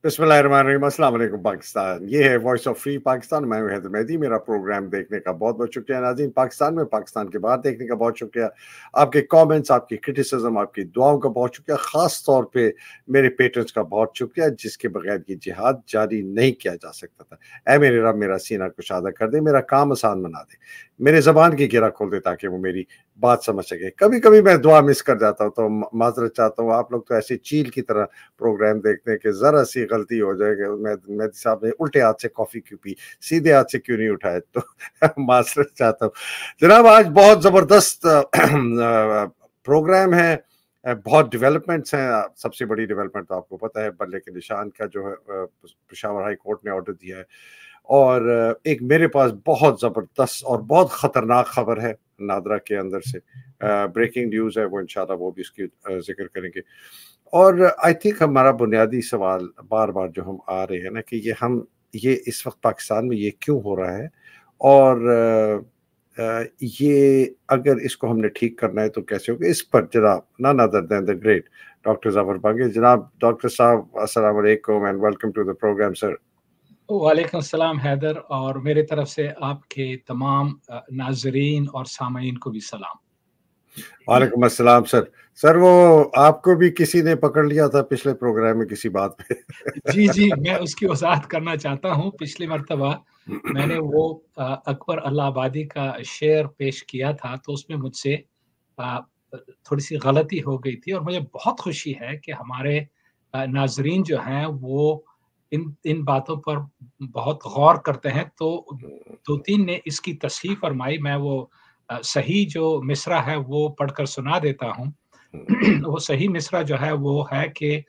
बिस्मिल्लाहिर्रहमानिर्रहीम, अस्सलाम वालेकुम पाकिस्तान। ये है वॉइस ऑफ फ्री पाकिस्तान। मैं हूं हैदर मेहदी। मेरा प्रोग्राम देखने का बहुत बहुत शुक्रिया नाज़रीन। पाकिस्तान में, पाकिस्तान के बाहर देखने का बहुत शुक्रिया। आपके कमेंट्स, आपकी क्रिटिसिज्म, आपकी दुआओं का बहुत शुक्रिया। खास तौर पे मेरे पेट्रन्स का बहुत शुक्रिया, जिसके बगैर ये जिहाद जारी नहीं किया जा सकता था। ऐ मेरे रब, मेरा सीना कुशादा कर दे, मेरा काम आसान बना दे, मेरे ज़बान की गिरा खोल दे ताकि वो मेरी बात समझ सके। कभी कभी मैं दुआ मिस कर जाता हूँ तो माजरत चाहता हूँ। आप लोग तो ऐसी चील की तरह प्रोग्राम देखते हैं कि जरा सी गलती हो जाएगी, मैं साहब ने उल्टे हाथ से कॉफी क्यों पी, सीधे हाथ से क्यों नहीं उठाए, तो माजरत चाहता हूँ जनाब। आज बहुत जबरदस्त प्रोग्राम है, बहुत डेवलपमेंट्स हैं। सबसे बड़ी डेवलपमेंट तो आपको पता है, बल्ले के निशान का जो है पेशावर हाई कोर्ट ने ऑर्डर दिया है। और एक मेरे पास बहुत ज़बरदस्त और बहुत ख़तरनाक खबर है नादरा के अंदर से। ब्रेकिंग न्यूज़ है, वो इंशाल्लाह वो भी इसकी जिक्र करेंगे। और आई थिंक हमारा बुनियादी सवाल बार बार जो हम आ रहे हैं ना, कि ये इस वक्त पाकिस्तान में ये क्यों हो रहा है, और ये अगर इसको हमने ठीक करना है तो कैसे होगा। इस पर जनाब none other than the great doctor Zafar बांगे। जनाब डॉक्टर साहब, अस्सलाम वालेकुम and welcome to the program sir. वालेकुम सलाम हैदर, और मेरे तरफ से आपके तमाम नाजरीन और सामीन को भी सलाम। वालेकुम अस्सलाम सर। सर वो आपको भी किसी ने पकड़ लिया था पिछले प्रोग्राम में किसी बात पे। जी जी, मैं उसकी वजाहत करना चाहता हूँ। पिछली मर्तबा मैंने वो अकबर अल्लाहाबादी का शेर पेश किया था, तो उसमें मुझसे अ, थोड़ी सी गलती हो गई थी, और मुझे बहुत खुशी है कि हमारे नाजरीन जो हैं वो इन इन बातों पर बहुत गौर करते हैं। तो दो तीन ने इसकी तस्हीह फरमाई। मैं वो सही जो मिसरा है वो पढ़कर सुना देता हूँ। वो सही मिसरा जो है वो है कि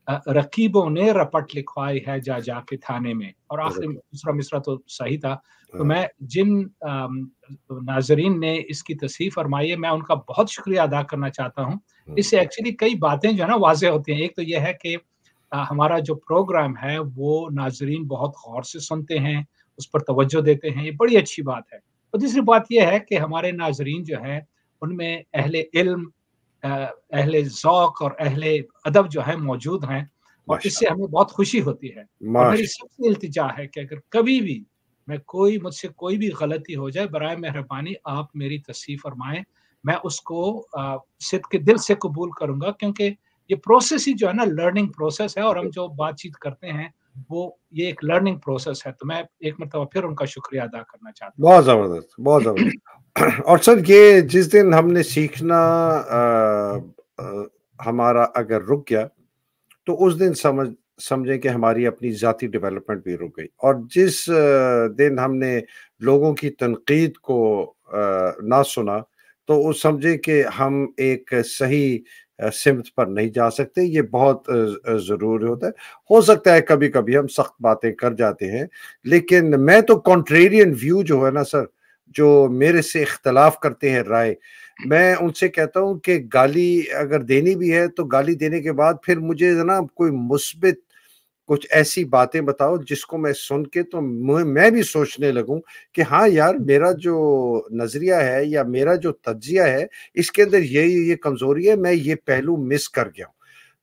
रकीबों ने रपट लिखवाई है जा जाके थाने में, और आखिरी दूसरा मिसरा तो सही था। तो मैं जिन नाजरीन ने इसकी तस्हीह फरमाई है, मैं उनका बहुत शुक्रिया अदा करना चाहता हूँ। इससे एक्चुअली कई बातें जो है ना वाज़ेह होती हैं। एक तो ये है कि हमारा जो प्रोग्राम है वो नाजरीन बहुत गौर से सुनते हैं, उस पर तवज्जो देते हैं, ये बड़ी अच्छी बात है। और दूसरी बात ये है कि हमारे नाजरीन जो हैं उनमें अहले इल्म, अहले ज़ौक़ और अहले अदब जो है मौजूद हैं, और इससे हमें बहुत खुशी होती है। और मेरी सबसे इल्तिजा है कि अगर कभी भी मुझसे कोई भी गलती हो जाए, बराए मेहरबानी आप मेरी तस्हीह फरमाएँ। मैं उसको सिद्क़ दिल से कबूल करूँगा, क्योंकि ये प्रोसेस ही जो है ना लर्निंग प्रोसेस है, और हम जो बातचीत करते हैं वो ये एक लर्निंग प्रोसेस है। तो मैं एक मर्तबा फिर उनका शुक्रिया अदा करना चाहता हूँ। बहुत ज़बरदस्त, बहुत ज़बरदस्त। और सर ये जिस दिन हमने सीखना हमारा अगर रुक गया, तो उस दिन समझें कि हमारी अपनी ज़ाती डेवलपमेंट भी रुक गई। और जिस दिन हमने लोगों की तनकीद को ना सुना, तो वो समझे कि हम एक सही सिमत पर नहीं जा सकते। ये बहुत ज़रूरी होता है। हो सकता है कभी-कभी हम सख्त बातें कर जाते हैं, लेकिन मैं तो कॉन्ट्रेरियन व्यू जो है ना सर, जो मेरे से इख्तिलाफ करते हैं राय, मैं उनसे कहता हूँ कि गाली अगर देनी भी है तो गाली देने के बाद फिर मुझे ना कोई मुस्बित कुछ ऐसी बातें बताओ जिसको मैं सुन के तो मैं भी सोचने लगूं कि हाँ यार, मेरा जो नजरिया है या मेरा जो तज्जिया है, इसके अंदर ये कमजोरी है, मैं ये पहलू मिस कर गया हूं।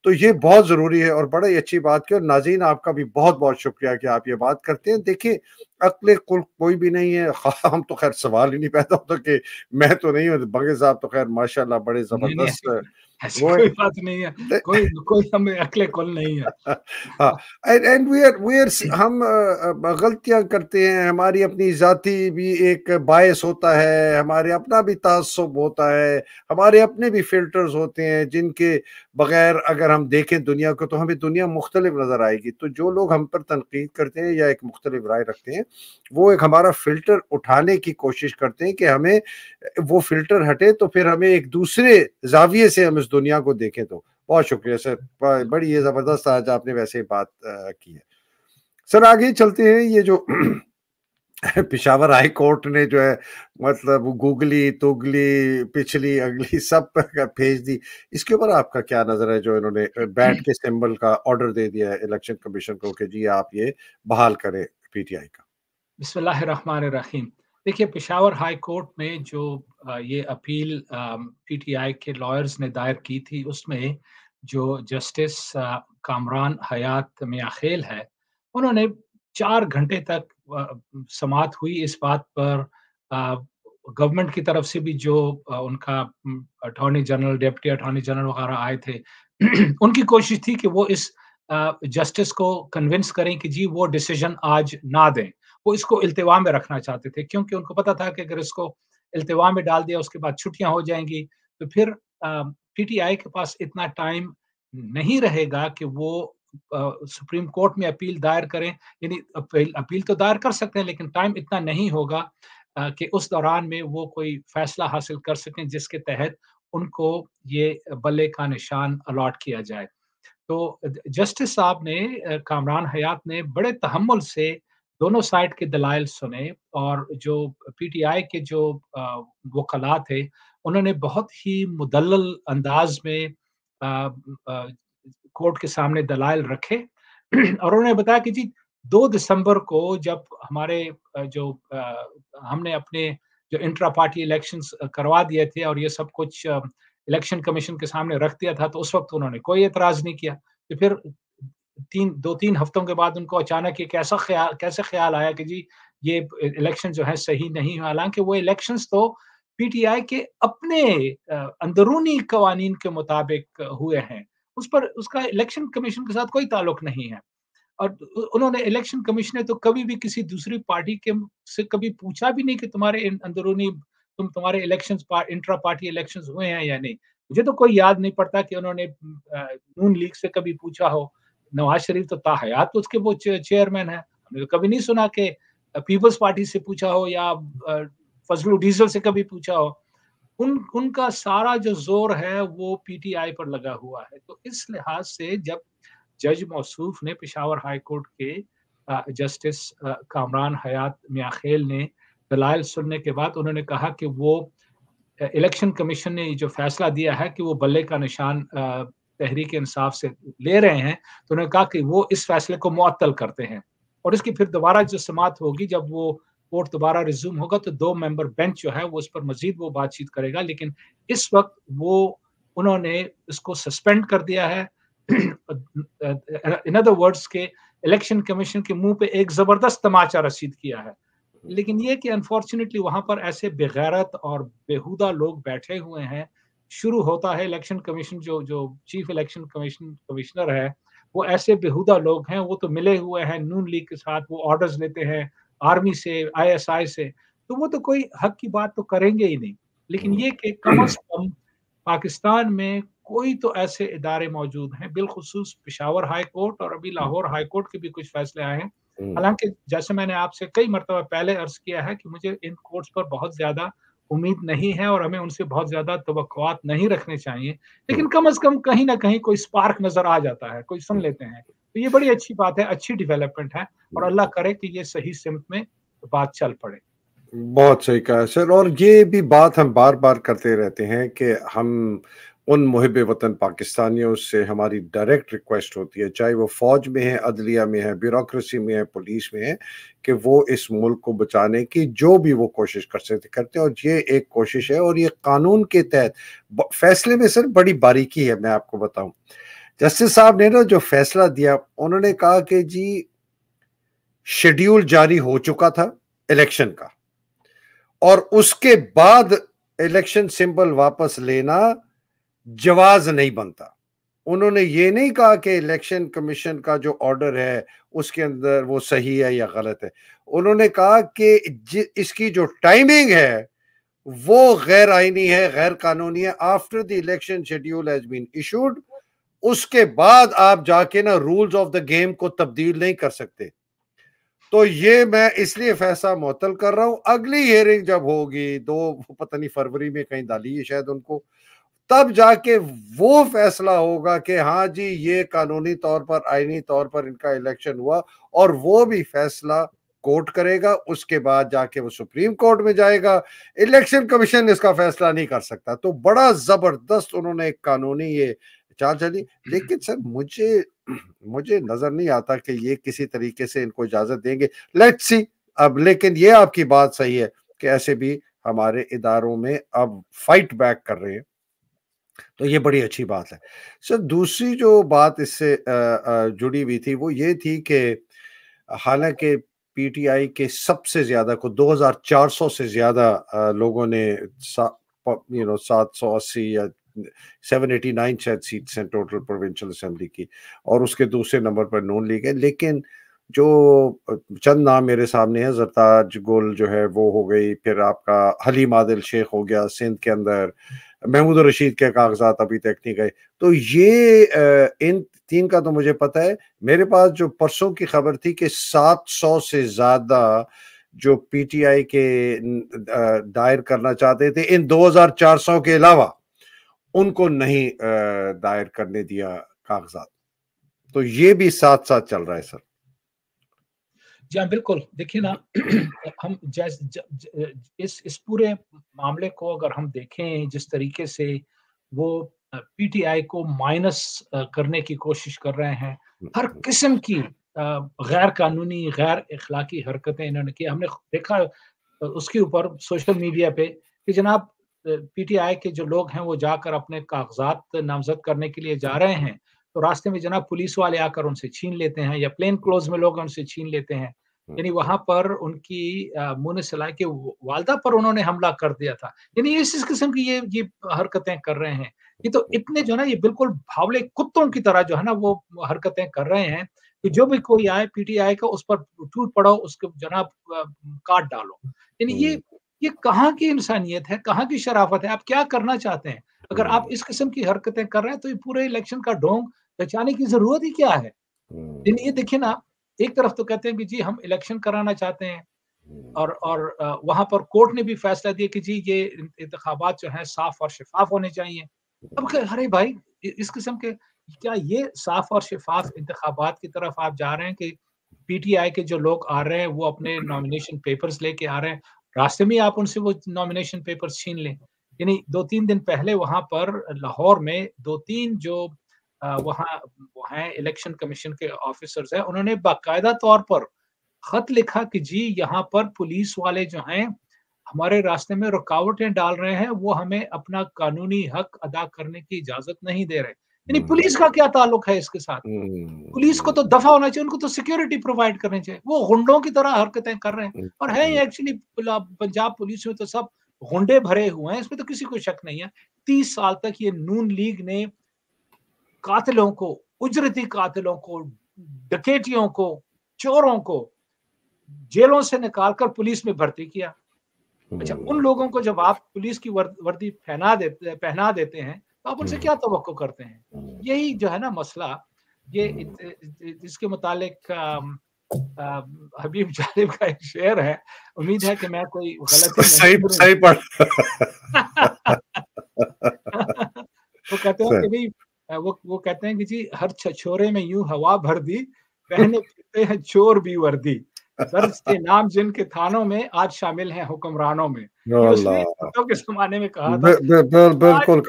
तो ये बहुत ज़रूरी है और बड़ा ही अच्छी बात की। और नाज़रीन आपका भी बहुत-बहुत शुक्रिया कि आप ये बात करते हैं। देखिए, अक्ल कुल कोई भी नहीं है। हम तो ख़ैर सवाल ही नहीं पैदा होता कि मैं तो नहीं हूँ, बंगे साहब तो ख़ैर माशाल्लाह बड़े नहीं, नहीं, ज़बरदस्त ऐसी वो कोई बात नहीं है। है। कोई कोई हमें अक्ल कुल नहीं है। हाँ, एंड वी आर हम गलतियां करते हैं। हमारी अपनी जाति भी एक बायस होता है, हमारे अपना भी तासुब होता है, हमारे अपने भी फिल्टर्स होते हैं जिनके बगैर अगर हम देखें दुनिया को तो हमें दुनिया मुख्तलिफ नजर आएगी। तो जो लोग हम पर तनकीद करते हैं या एक मुख्तलिफ राय रखते हैं, वो एक हमारा फिल्टर उठाने की कोशिश करते हैं कि हमें वो फिल्टर हटे, तो फिर हमें एक दूसरे जाविये से हम इस दुनिया को देखें। तो बहुत शुक्रिया सर, बड़ी ये जबरदस्त आज आपने वैसे बात की है। सर आगे चलते हैं। ये जो पेशावर हाई कोर्ट ने जो है मतलब गूगली तुगली पिछली अगली सब भेज दी, इसके ऊपर आपका क्या नजर है? जो इन्होंने बैट के सिंबल का ऑर्डर दे दिया है इलेक्शन कमीशन को कि जी आप ये बहाल करें पीटीआई का। बिस्मिल्लाहिर्रहमानिर्रहीम। देखिए, पेशावर हाई कोर्ट में जो ये अपील पीटीआई के लॉयर्स ने दायर की थी, उसमें जो जस्टिस कामरान हयात मियाखेल है, उन्होंने 4 घंटे तक समाअत हुई इस बात पर, गवर्नमेंट की तरफ से भी जो उनका attorney general, deputy attorney general वगैरह आए थे, उनकी कोशिश थी कि वो इस जस्टिस को कन्विंस करें कि जी वो डिसीजन आज ना दें। वो इसको इल्तिवा में रखना चाहते थे, क्योंकि उनको पता था कि अगर इसको इल्तिवा में डाल दिया उसके बाद छुट्टियाँ हो जाएँगी, तो फिर पीटीआई के पास इतना टाइम नहीं रहेगा कि वो सुप्रीम कोर्ट में अपील दायर करें। यानी अपील तो दायर कर सकते हैं, लेकिन टाइम इतना नहीं होगा कि उस दौरान में वो कोई फैसला हासिल कर सकें जिसके तहत उनको ये बल्ले का निशान अलॉट किया जाए। तो जस्टिस साहब ने, कामरान हयात ने बड़े तहम्मुल से दोनों साइड के दलाइल सुने, और जो पीटीआई के जो वकला थे, उन्होंने बहुत ही मुदल्लल अंदाज में अ, अ, कोर्ट के सामने दलाइल रखे और उन्होंने बताया कि जी 2 दिसंबर को जब हमारे हमने अपने जो इंट्रा पार्टी इलेक्शंस करवा दिए थे और ये सब कुछ इलेक्शन कमीशन के सामने रख दिया था, तो उस वक्त उन्होंने कोई एतराज नहीं किया। तो फिर 2-3 हफ्तों के बाद उनको अचानक एक ऐसा कैसे ख्याल आया कि जी ये इलेक्शन जो है सही नहीं है, हालांकि वो इलेक्शंस तो पीटीआई के अपने अंदरूनी कवानीन के मुताबिक हुए हैं, उस पर उसका इलेक्शन कमीशन के साथ कोई ताल्लुक नहीं है। और उन्होंने, इलेक्शन कमीशन ने तो कभी भी किसी दूसरी पार्टी के से कभी पूछा भी नहीं कि तुम्हारे अंदरूनी, तुम्हारे इलेक्शंस, इंट्रा पार्टी इलेक्शंस हुए हैं या नहीं। मुझे तो कोई याद नहीं पड़ता कि उन्होंने नून लीग से कभी पूछा हो। नवाज शरीफ तो ताहयात तो उसके वो चेयरमैन है, हमने तो कभी नहीं सुना कि पीपल्स पार्टी से पूछा हो या फजलुल डीजल से कभी पूछा हो। उनका सारा जो जोर है वो पीटीआई पर लगा हुआ है। तो इस लिहाज से जब जज मौसूफ ने, पेशावर हाई कोर्ट के जस्टिस कामरान हयात मियाखेल ने दलाइल सुनने के बाद उन्होंने कहा कि वो इलेक्शन कमीशन ने जो फैसला दिया है कि वो बल्ले का निशान तहरीक इंसाफ से ले रहे हैं, तो उन्होंने कहा कि वो इस फैसले को मुअत्तल करते हैं और इसकी फिर दोबारा जो समाअत होगी, जब वो कोर्ट दोबारा रिज्यूम होगा, तो 2 मेंबर बेंच जो है वो उस पर मजीद वो बातचीत करेगा। लेकिन इस वक्त वो उन्होंने इसको सस्पेंड कर दिया है। इन अदर वर्ड्स के इलेक्शन कमीशन के मुंह पे एक जबरदस्त तमाचा रसीद किया है। लेकिन ये कि अनफॉर्चुनेटली वहां पर ऐसे बेगैरत और बेहुदा लोग बैठे हुए हैं। शुरू होता है इलेक्शन कमीशन, जो जो चीफ इलेक्शन कमिश्नर है, वो ऐसे बेहुदा लोग हैं, वो तो मिले हुए हैं नून लीग के साथ, वो ऑर्डर्स लेते हैं आर्मी से, आईएसआई से, तो वो तो कोई हक की बात तो करेंगे ही नहीं। लेकिन ये कि कम अज कम पाकिस्तान में कोई तो ऐसे इदारे मौजूद हैं, बिलखुसूस पेशावर हाई कोर्ट, और अभी लाहौर हाई कोर्ट के भी कुछ फैसले आए हैं। हालांकि जैसे मैंने आपसे कई मरतबा पहले अर्ज किया है कि मुझे इन कोर्ट्स पर बहुत ज्यादा उम्मीद नहीं है और हमें उनसे बहुत ज्यादा तवक्कुआत नहीं रखने चाहिए, लेकिन कम अज कम कहीं ना कहीं कोई स्पार्क नजर आ जाता है, कोई सुन लेते हैं, तो ये बड़ी अच्छी बात है, अच्छी डेवलपमेंट है, और अल्लाह करे कि ये सही सिमत में बात चल पड़े। बहुत सही कहा सर, और ये भी बात हम बार बार करते रहते हैं कि हम उन मुहिब वतन पाकिस्तानियों से हमारी डायरेक्ट रिक्वेस्ट होती है, चाहे वो फौज में है, अदलिया में है, ब्यूरोक्रेसी में है, पुलिस में है, कि वो इस मुल्क को बचाने की जो भी वो कोशिश कर सकते करते हैं, और ये एक कोशिश है। और ये कानून के तहत फैसले में सर बड़ी बारीकी है, मैं आपको बताऊं। जस्टिस साहब ने ना जो फैसला दिया, उन्होंने कहा कि जी शेड्यूल जारी हो चुका था इलेक्शन का, और उसके बाद इलेक्शन सिंबल वापस लेना जवाज नहीं बनता। उन्होंने ये नहीं कहा कि इलेक्शन कमीशन का जो ऑर्डर है उसके अंदर वो सही है या गलत है। उन्होंने कहा कि इसकी जो टाइमिंग है वो गैर आईनी है, गैर कानूनी है। After the election schedule has been issued, उसके बाद आप जाके ना रूल्स ऑफ द गेम को तब्दील नहीं कर सकते। तो ये मैं इसलिए फैसला मुअत्तल कर रहा हूं, अगली हियरिंग जब होगी, पता नहीं फरवरी में कहीं डाली है शायद उनको, तब जाके वो फैसला होगा कि हाँ जी ये कानूनी तौर पर, आईनी तौर पर इनका इलेक्शन हुआ, और वो भी फैसला कोर्ट करेगा। उसके बाद जाके वो सुप्रीम कोर्ट में जाएगा। इलेक्शन कमीशन इसका फैसला नहीं कर सकता। तो बड़ा जबरदस्त उन्होंने एक कानूनी ये चाल चली। लेकिन सर मुझे नजर नहीं आता कि ये किसी तरीके से इनको इजाजत देंगे। Let's see. अब लेकिन ये आपकी बात सही है कि ऐसे भी हमारे इदारों में अब फाइट बैक कर रहे हैं, تو یہ بڑی اچھی بات ہے سر. دوسری جو بات اس سے جڑی ہوئی تھی وہ یہ تھی کہ حالانکہ پی ٹی آئی کے سب سے زیادہ کو 2400 سے زیادہ لوگوں نے 780 یا 789 شاید سیٹس ہیں ٹوٹل پروونشل اسمبلی کی, اور اس کے دوسرے نمبر پر نون لیگ ہے. لیکن جو چند نام میرے سامنے ہیں, زرتاج گل جو ہے وہ ہو گئی, پھر آپ کا حلیم عادل شیخ ہو گیا سندھ کے اندر, محمود الرشید کے کاغذات ابھی تک نہیں گئے. تو یہ ان تین کا تو مجھے پتہ ہے. میرے پاس جو پرسوں کی خبر تھی کہ 700 سے زیادہ جو پی ٹی آئی کے دائر کرنا چاہتے تھے, ان 2400 کے علاوہ ان کو نہیں دائر کرنے دیا کاغذات. تو یہ بھی ساتھ ساتھ چل رہا ہے سر. جی ہاں بالکل. دیکھیے نا, ہم اس پورے معاملے کو اگر ہم دیکھیں جس طریقے سے وہ پی ٹی آئی کو مائنس کرنے کی کوشش کر رہے ہیں, ہر قسم کی غیر قانونی غیر اخلاقی حرکتیں انہوں نے کی. ہم نے دیکھا اس کے اوپر سوشل میڈیا پہ کہ جناب پی ٹی آئی کے جو لوگ ہیں وہ جا کر اپنے کاغذات نامزد کرنے کے لیے جا رہے ہیں, تو راستے میں جناب پولیس والے آ کر ان سے چھین لیتے ہیں, یا پلین کلوز میں لوگ ان سے چھین لیتے ہیں. یعنی وہاں پر ان کی منہ سلائی کے والدہ پر انہوں نے حملہ کر دیا تھا. یعنی اس قسم کی یہ حرکتیں کر رہے ہیں. یہ تو اتنے جو ہے نا, یہ بالکل بھاولے کتوں کی طرح جو ہے نا وہ حرکتیں کر رہے ہیں کہ جو بھی کوئی آئے پی ٹی آئی کا اس پر ٹوٹ پڑو, اس کو جناب کاٹ ڈالو. یعنی یہ کہاں کی انسانیت ہے, کہاں کی شرافت ہے؟ آپ کیا کرنا چاہتے ہیں؟ اگر آپ اس قسم کی حرکتیں کر رہے ہیں تو یہ پورے الیکشن کا ڈھونگ بچانے کی ضرورت ہی کیا ہے؟ یہ دیکھیں نا, ایک طرف تو کہتے ہیں کہ جی ہم الیکشن کرانا چاہتے ہیں, اور وہاں پر کورٹ نے بھی فیصلہ دیا کہ جی یہ انتخابات جو ہیں صاف اور شفاف ہونے چاہیے. اب ارے بھائی, اس قسم کے کیا یہ صاف اور شفاف انتخابات کی طرف آپ جا رہے ہیں کہ پی ٹی آئی کے جو لوگ آ رہے ہیں وہ اپنے نامینیشن پیپرز لے کے آ رہے ہیں, راستے میں آپ ان سے وہ نامینیشن پیپرز چھین لیں؟ یعنی 2-3 دن پہلے وہاں پر لاہور میں 2-3 جو وہاں وہ ہیں الیکشن کمیشن کے آفیسرز ہیں, انہوں نے باقاعدہ طور پر خط لکھا کہ جی یہاں پر پولیس والے جو ہیں ہمارے راستے میں رکاوٹیں ڈال رہے ہیں, وہ ہمیں اپنا قانونی حق ادا کرنے کی اجازت نہیں دے رہے. یعنی پولیس کا کیا تعلق ہے اس کے ساتھ؟ پولیس کو تو دفع ہونا چاہیے, ان کو تو سیکیورٹی پرووائڈ کرنی چاہیے. وہ غنڈوں کی طرح حرکتیں کر رہے ہیں, اور ہے ایکچولی پنجاب پولیس میں تو سب غنڈے بھرے ہوئے ہیں, اس میں تو کسی کو شک نہیں ہے. 30 سال تک یہ نون لیگ نے قاتلوں کو, اجرتی قاتلوں کو, ڈکیتیوں کو, چوروں کو جیلوں سے نکال کر پولیس میں بھرتی کیا. اچھا, ان لوگوں کو جب آپ پولیس کی وردی پہنا دیتے ہیں تو آپ ان سے کیا توقع کرتے ہیں؟ یہی جو ہے نا مسئلہ, یہ اس کے متعلق حبیب جالب کا ایک شعر ہے, امید ہے کہ میں کوئی غلطی صحیح پڑھ. وہ کہتے ہیں کہ بھئی وہ کہتے ہیں کہ جی ہر چھچورے میں یوں ہوا بھر دی, پہنے پھرتے ہیں چور بھی وردی, درج کے نام جن کے تھانوں میں آج شامل ہیں حکمرانوں میں. یہ اس نے کے زمانے میں کہا تھا. بالکل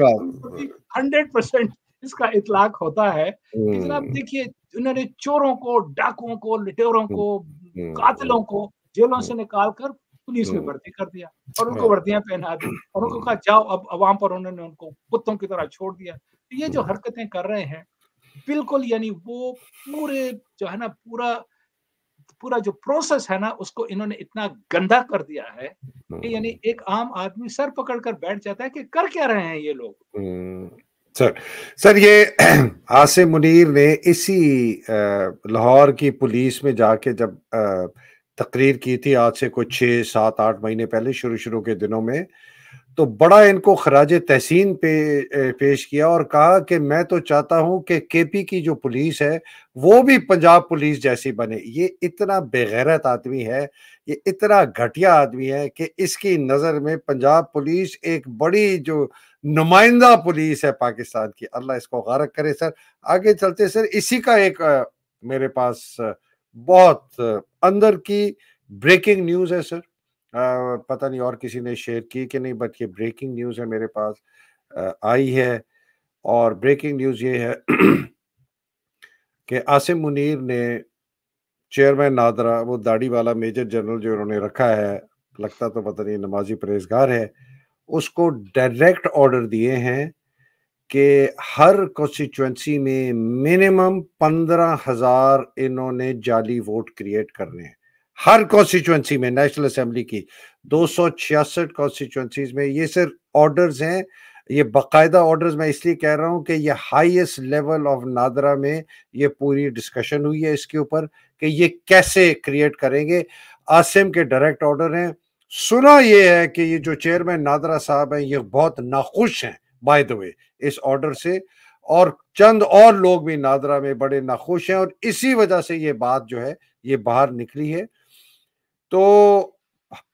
100% اس کا اطلاق ہوتا ہے کہ جناب دیکھیے انہوں نے چوروں کو, ڈاکوؤں کو, لٹیروں کو, قاتلوں کو جیلوں سے نکال کر پولیس میں بھرتی کر دیا, اور ان کو وردیاں پہنا دی, اور ان کو کہا جاؤ. اب عوام پر انہوں نے ان کو کتوں کی طرح چھوڑ دیا. یہ جو حرکتیں کر رہے ہیں بالکل, یعنی وہ پورے جو ہے نا پورا جو پروسیس ہے نا اس کو انہوں نے اتنا گندا کر دیا ہے کہ یعنی ایک عام آدمی سر پکڑ کر بیٹھ جاتا ہے کہ کر کیا رہے ہیں یہ لوگ. سر یہ عاصم منیر نے اسی لاہور کی پولیس میں جا کے جب تقریر کی تھی آج سے کوئی 6-7-8 مہینے پہلے شروع کے دنوں میں, تو بڑا ان کو خراج تحسین پیش کیا اور کہا کہ میں تو چاہتا ہوں کہ کے پی کی جو پولیس ہے وہ بھی پنجاب پولیس جیسی بنے. یہ اتنا بےغیرت آدمی ہے, یہ اتنا گھٹیا آدمی ہے کہ اس کی نظر میں پنجاب پولیس ایک بڑی جو نمائندہ پولیس ہے پاکستان کی. اللہ اس کو غارق کرے. سر آگے چلتے سر, اسی کا ایک میرے پاس بہت اندر کی بریکنگ نیوز ہے سر, پتہ نہیں اور کسی نے شیئر کی کہ نہیں, بٹ یہ بریکنگ نیوز ہے میرے پاس آئی ہے. اور بریکنگ نیوز یہ ہے کہ عاصم منیر نے چیئرمین نادرا, وہ داڑھی والا میجر جنرل جو انہوں نے رکھا ہے, لگتا تو پتہ نہیں نمازی پرہیزگار ہے, اس کو ڈائریکٹ آرڈر دیے ہیں کہ ہر کانسٹیچوئنسی میں منیمم 15,000 انہوں نے جعلی ووٹ کریٹ کرنے ہیں ہر کانسٹیچوئنسی میں. نیشنل اسمبلی کی 266 کانسٹیچوئنسیز میں. یہ صرف آرڈرز ہیں, یہ باقاعدہ آرڈرز. میں اس لیے کہہ رہا ہوں کہ یہ ہائیسٹ لیول آف نادرا میں یہ پوری ڈسکشن ہوئی ہے اس کے اوپر کہ یہ کیسے کریٹ کریں گے. عاصم کے ڈائریکٹ آرڈر ہیں. سنا یہ ہے کہ یہ جو چیئرمین نادرا صاحب ہیں یہ بہت ناخوش ہیں by the way us order سے, اور چند اور لوگ بھی نادرا میں بڑے ناخوش ہیں, اور اسی وجہ سے یہ بات جو ہے یہ باہر نکلی ہے. تو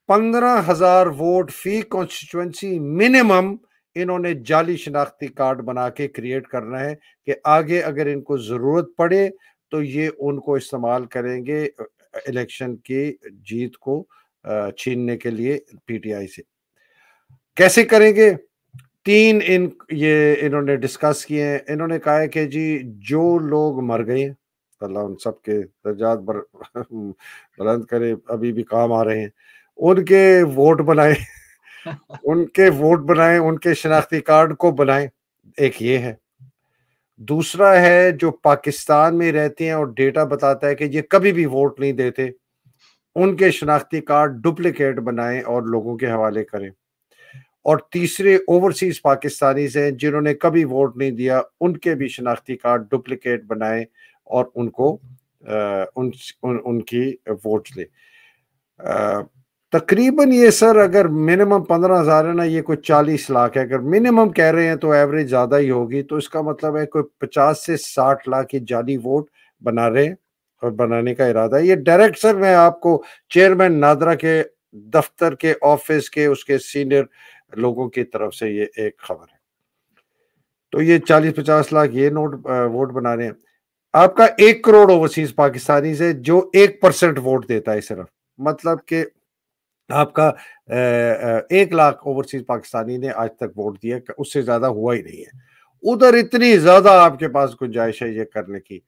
15,000 ووٹ فی کانسٹیچوئنسی منیمم انہوں نے جعلی شناختی کارڈ بنا کے کریٹ کرنا ہے کہ آگے اگر ان کو ضرورت پڑے تو یہ ان کو استعمال کریں گے الیکشن کی جیت کو چھیننے کے لیے پی ٹی آئی سے. کیسے کریں گے؟ 3 یہ انہوں نے ڈسکس کیے ہیں. انہوں نے کہا ہے کہ جی جو لوگ مر گئے ہیں, اللہ ان سب کے درجات بلند کرے, ابھی بھی کام آ رہے ہیں, ان کے ووٹ بنائیں ان کے ووٹ بنائیں, ان کے شناختی کارڈ کو بنائیں. ایک یہ ہے. دوسرا ہے جو پاکستان میں رہتے ہیں اور ڈیٹا بتاتا ہے کہ یہ کبھی بھی ووٹ نہیں دیتے, ان کے شناختی کارڈ ڈپلیکیٹ بنائیں اور لوگوں کے حوالے کریں. اور تیسرے اوورسیز پاکستانیز ہیں جنہوں نے کبھی ووٹ نہیں دیا, ان کے بھی شناختی کارڈ ڈپلیکیٹ بنائیں اور ان کو ان کی ووٹ لیں. تقریباً یہ سر اگر منیمم 15,000 ہے نا, یہ کوئی 40 لاکھ ہے. اگر منیمم کہہ رہے ہیں تو ایوریج زیادہ ہی ہوگی, تو اس کا مطلب ہے کوئی 50 سے 60 لاکھ کی جعلی ووٹ بنا رہے ہیں اور بنانے کا ارادہ ہے. یہ ڈائریکٹ سر میں آپ کو چیئرمین نادرا کے دفتر کے آفس کے اس کے سینئر لوگوں کی طرف سے یہ ایک خبر ہے. تو یہ 40-50 لاکھ یہ ووٹ بنا رہے ہیں. آپ کا 1 کروڑ اوورسیز پاکستانی سے جو 1% ووٹ دیتا ہے صرف, مطلب کہ آپ کا 1 لاکھ اوورسیز پاکستانی نے آج تک ووٹ دیا, اس سے زیادہ ہوا ہی نہیں ہے. ادھر اتنی زیادہ آپ کے پاس گنجائش ہے یہ کرنے کی.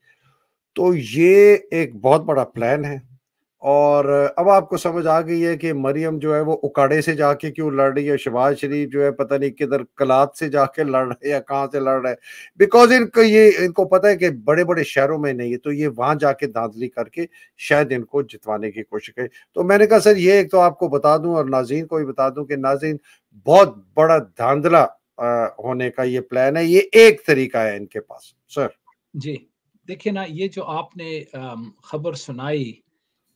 تو یہ ایک بہت بڑا پلان ہے. اور اب آپ کو سمجھ آ گئی ہے کہ مریم جو ہے وہ اکاڑے سے جا کے کیوں لڑ رہی ہے, شہباز شریف جو ہے پتہ نہیں کدھر کلات سے جا کے لڑ رہے ہیں یا کہاں سے لڑ رہے ہیں, بیکاز ان کو پتہ ہے کہ بڑے بڑے شہروں میں نہیں ہے, تو یہ وہاں جا کے دھاندلی کر کے شاید ان کو جتوانے کی کوشش کرے. تو میں نے کہا سر یہ ایک تو آپ کو بتا دوں اور ناظرین کو بھی بتا دوں کہ ناظرین بہت بڑا دھاندلا ہونے کا یہ پلان ہے. یہ ایک طریقہ ہے ان کے پاس سر. جی دیکھیں نا, یہ جو آپ نے خبر سنائی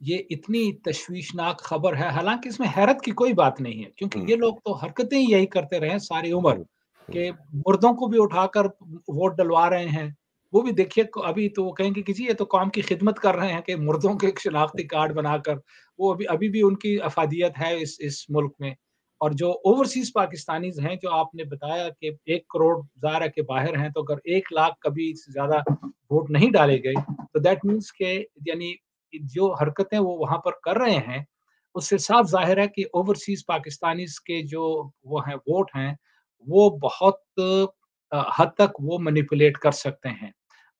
یہ اتنی تشویشناک خبر ہے, حالانکہ اس میں حیرت کی کوئی بات نہیں ہے, کیونکہ یہ لوگ تو حرکتیں یہی کرتے رہے ساری عمر کہ مردوں کو بھی اٹھا کر ووٹ ڈلوا رہے ہیں. وہ بھی دیکھیے ابھی تو وہ کہیں گے کہ جی یہ تو قوم کی خدمت کر رہے ہیں کہ مردوں کے ایک شناختی کارڈ بنا کر, وہ ابھی بھی ان کی افادیت ہے اس ملک میں. اور جو اوورسیز پاکستانیز ہیں جو آپ نے بتایا کہ 1 کروڑ ظاہر ہے کہ باہر ہیں, تو اگر 1 لاکھ کبھی سے زیادہ ووٹ نہیں ڈالے گئے تو دیٹ مینس کہ یعنی جو حرکتیں وہ وہاں پر کر رہے ہیں اس سے صاف ظاہر ہے کہ اوورسیز پاکستانیز کے جو وہ ہیں ووٹ ہیں وہ بہت حد تک وہ مینیپولیٹ کر سکتے ہیں.